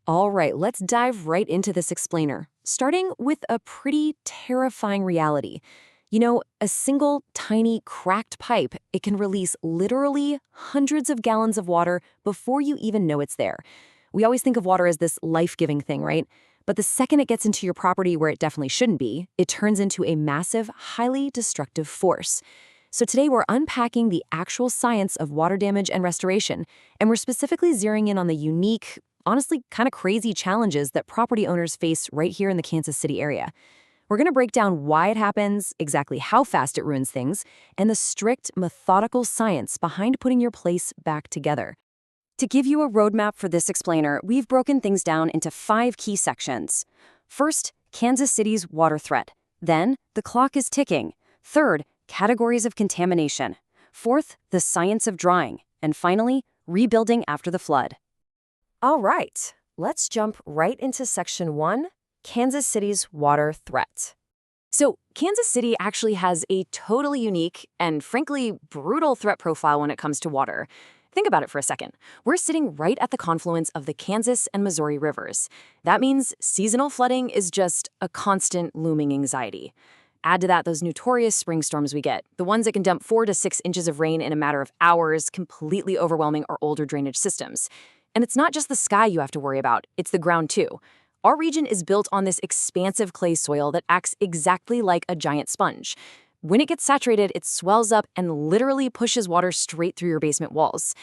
All right, let's dive right into this explainer, starting with a pretty terrifying reality. A single tiny cracked pipe, it can release literally hundreds of gallons of water before you even know it's there. We always think of water as this life-giving thing, right? But the second it gets into your property where it definitely shouldn't be, it turns into a massive, highly destructive force. So today we're unpacking the actual science of water damage and restoration, and we're specifically zeroing in on the unique, honestly kind of crazy challenges that property owners face right here in the Kansas City area. We're going to break down why it happens, exactly how fast it ruins things, and the strict, methodical science behind putting your place back together. To give you a roadmap for this explainer, we've broken things down into 5 key sections. First, Kansas City's water threat. Then, the clock is ticking. Third, categories of contamination. Fourth, the science of drying. And finally, rebuilding after the flood. All right, let's jump right into Section 1, Kansas City's water threat. So, Kansas City actually has a totally unique and frankly brutal threat profile when it comes to water. Think about it for a second. We're sitting right at the confluence of the Kansas and Missouri rivers. That means seasonal flooding is just a constant looming anxiety. Add to that those notorious spring storms we get, the ones that can dump 4 to 6 inches of rain in a matter of hours, completely overwhelming our older drainage systems. And it's not just the sky you have to worry about, it's the ground too. Our region is built on this expansive clay soil that acts exactly like a giant sponge. When it gets saturated, it swells up and literally pushes water straight through your basement walls.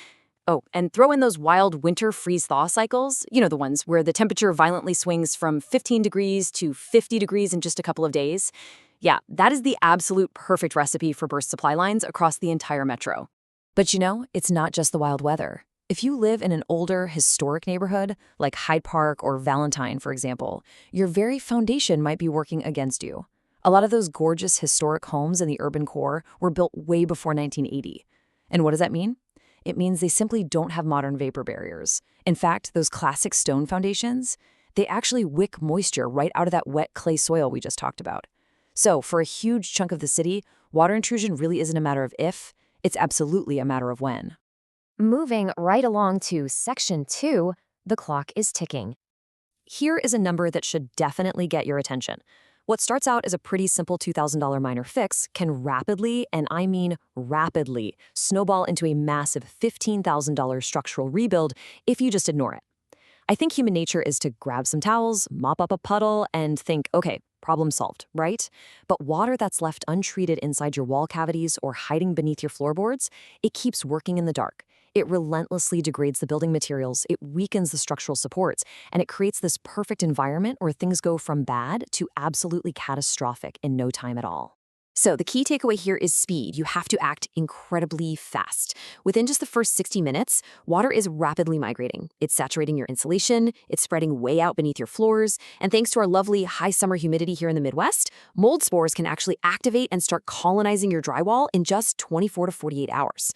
Oh, and throw in those wild winter freeze-thaw cycles, the ones where the temperature violently swings from 15 degrees to 50 degrees in just a couple of days. Yeah, that is the absolute perfect recipe for burst supply lines across the entire metro. But it's not just the wild weather. If you live in an older, historic neighborhood, like Hyde Park or Valentine, for example, your very foundation might be working against you. A lot of those gorgeous historic homes in the urban core were built way before 1980. And what does that mean? It means they simply don't have modern vapor barriers. In fact, those classic stone foundations, they actually wick moisture right out of that wet clay soil we just talked about. So, for a huge chunk of the city, water intrusion really isn't a matter of if, it's absolutely a matter of when. Moving right along to Section 2, the clock is ticking. Here is a number that should definitely get your attention. What starts out as a pretty simple $2,000 minor fix can rapidly, and I mean rapidly, snowball into a massive $15,000 structural rebuild if you just ignore it. I think human nature is to grab some towels, mop up a puddle, and think, okay, problem solved, right? But water that's left untreated inside your wall cavities or hiding beneath your floorboards, it keeps working in the dark. It relentlessly degrades the building materials, it weakens the structural supports, and it creates this perfect environment where things go from bad to absolutely catastrophic in no time at all. So the key takeaway here is speed. You have to act incredibly fast. Within just the first 60 minutes, water is rapidly migrating. It's saturating your insulation, it's spreading way out beneath your floors, and thanks to our lovely high summer humidity here in the Midwest, mold spores can actually activate and start colonizing your drywall in just 24 to 48 hours.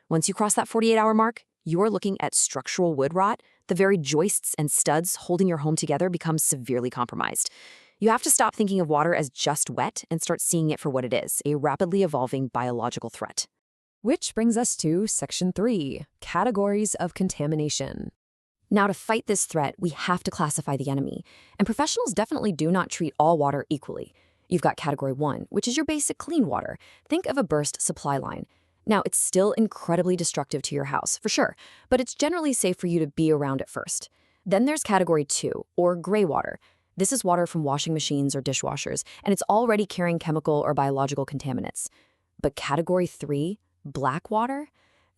Once you cross that 48-hour mark, you're looking at structural wood rot. The very joists and studs holding your home together become severely compromised. You have to stop thinking of water as just wet and start seeing it for what it is, a rapidly evolving biological threat. Which brings us to Section 3, categories of contamination. Now, to fight this threat, we have to classify the enemy, and professionals definitely do not treat all water equally. You've got Category 1, which is your basic clean water. Think of a burst supply line. Now, it's still incredibly destructive to your house, for sure, but it's generally safe for you to be around at first. Then there's Category 2, or gray water. This is water from washing machines or dishwashers, and it's already carrying chemical or biological contaminants. But Category 3, black water,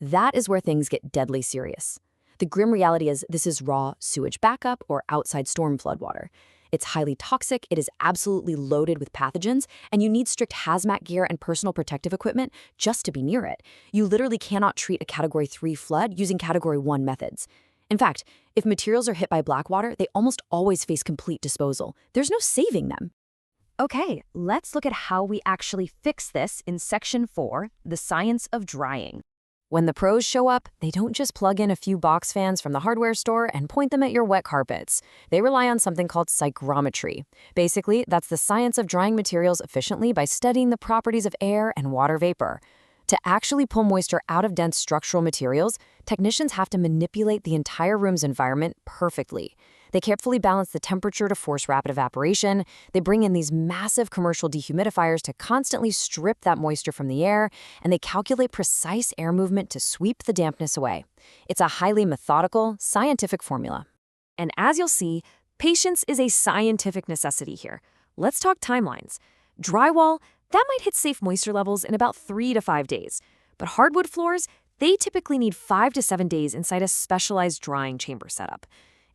that is where things get deadly serious. The grim reality is this is raw sewage backup or outside storm flood water. It's highly toxic, it is absolutely loaded with pathogens, and you need strict hazmat gear and personal protective equipment just to be near it. You literally cannot treat a Category 3 flood using Category 1 methods. In fact, if materials are hit by black water, they almost always face complete disposal. There's no saving them. Okay, let's look at how we actually fix this in Section 4, the science of drying. When the pros show up, they don't just plug in a few box fans from the hardware store and point them at your wet carpets. They rely on something called psychrometry. Basically, that's the science of drying materials efficiently by studying the properties of air and water vapor. To actually pull moisture out of dense structural materials, technicians have to manipulate the entire room's environment perfectly. They carefully balance the temperature to force rapid evaporation. They bring in these massive commercial dehumidifiers to constantly strip that moisture from the air, and they calculate precise air movement to sweep the dampness away. It's a highly methodical, scientific formula. And as you'll see, patience is a scientific necessity here. Let's talk timelines. Drywall, that might hit safe moisture levels in about 3 to 5 days. But hardwood floors, they typically need 5 to 7 days inside a specialized drying chamber setup.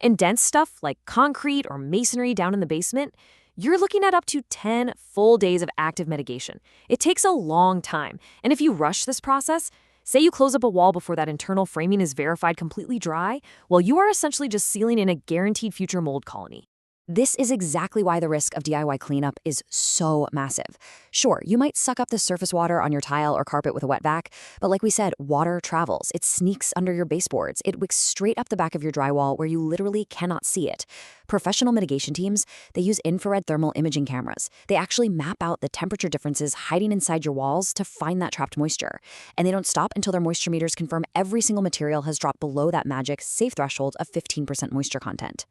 And dense stuff like concrete or masonry down in the basement, you're looking at up to 10 full days of active mitigation. It takes a long time, and if you rush this process, say you close up a wall before that internal framing is verified completely dry, well, you are essentially just sealing in a guaranteed future mold colony. This is exactly why the risk of DIY cleanup is so massive. Sure, you might suck up the surface water on your tile or carpet with a wet vac, but like we said, water travels. It sneaks under your baseboards. It wicks straight up the back of your drywall where you literally cannot see it. Professional mitigation teams, they use infrared thermal imaging cameras. They actually map out the temperature differences hiding inside your walls to find that trapped moisture. And they don't stop until their moisture meters confirm every single material has dropped below that magic safe threshold of 15% moisture content.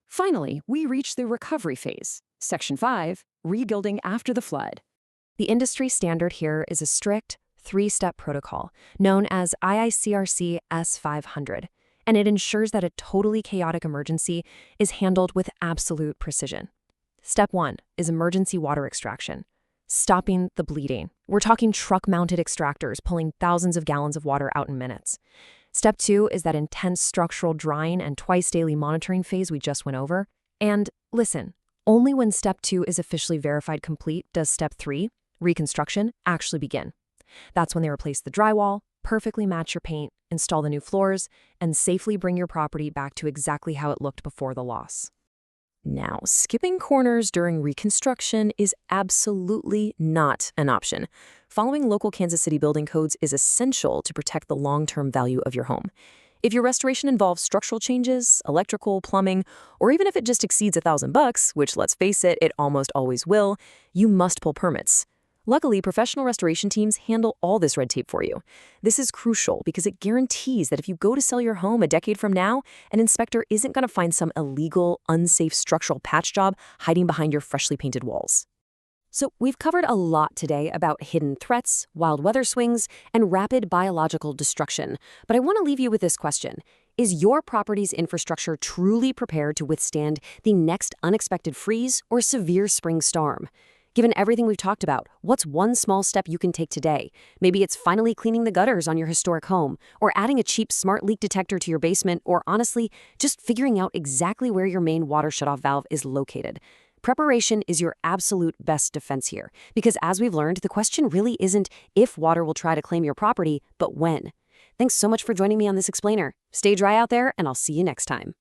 Finally, we reach the recovery phase. Section 5, rebuilding after the flood. The industry standard here is a strict 3-step protocol known as IICRC S500, and it ensures that a totally chaotic emergency is handled with absolute precision. Step 1 is emergency water extraction, stopping the bleeding. We're talking truck-mounted extractors pulling thousands of gallons of water out in minutes. Step 2 is that intense structural drying and twice-daily monitoring phase we just went over. And listen, only when Step 2 is officially verified complete does Step 3, reconstruction, actually begin. That's when they replace the drywall, perfectly match your paint, install the new floors, and safely bring your property back to exactly how it looked before the loss. Now, skipping corners during reconstruction is absolutely not an option. Following local Kansas City building codes is essential to protect the long-term value of your home. If your restoration involves structural changes, electrical, plumbing, or even if it just exceeds $1,000, which let's face it, it almost always will, you must pull permits. Luckily, professional restoration teams handle all this red tape for you. This is crucial because it guarantees that if you go to sell your home a decade from now, an inspector isn't going to find some illegal, unsafe structural patch job hiding behind your freshly painted walls. So we've covered a lot today about hidden threats, wild weather swings, and rapid biological destruction. But I want to leave you with this question. Is your property's infrastructure truly prepared to withstand the next unexpected freeze or severe spring storm? Given everything we've talked about, what's one small step you can take today? Maybe it's finally cleaning the gutters on your historic home, or adding a cheap smart leak detector to your basement, or honestly, just figuring out exactly where your main water shutoff valve is located. Preparation is your absolute best defense here, because as we've learned, the question really isn't if water will try to claim your property, but when. Thanks so much for joining me on this explainer. Stay dry out there, and I'll see you next time.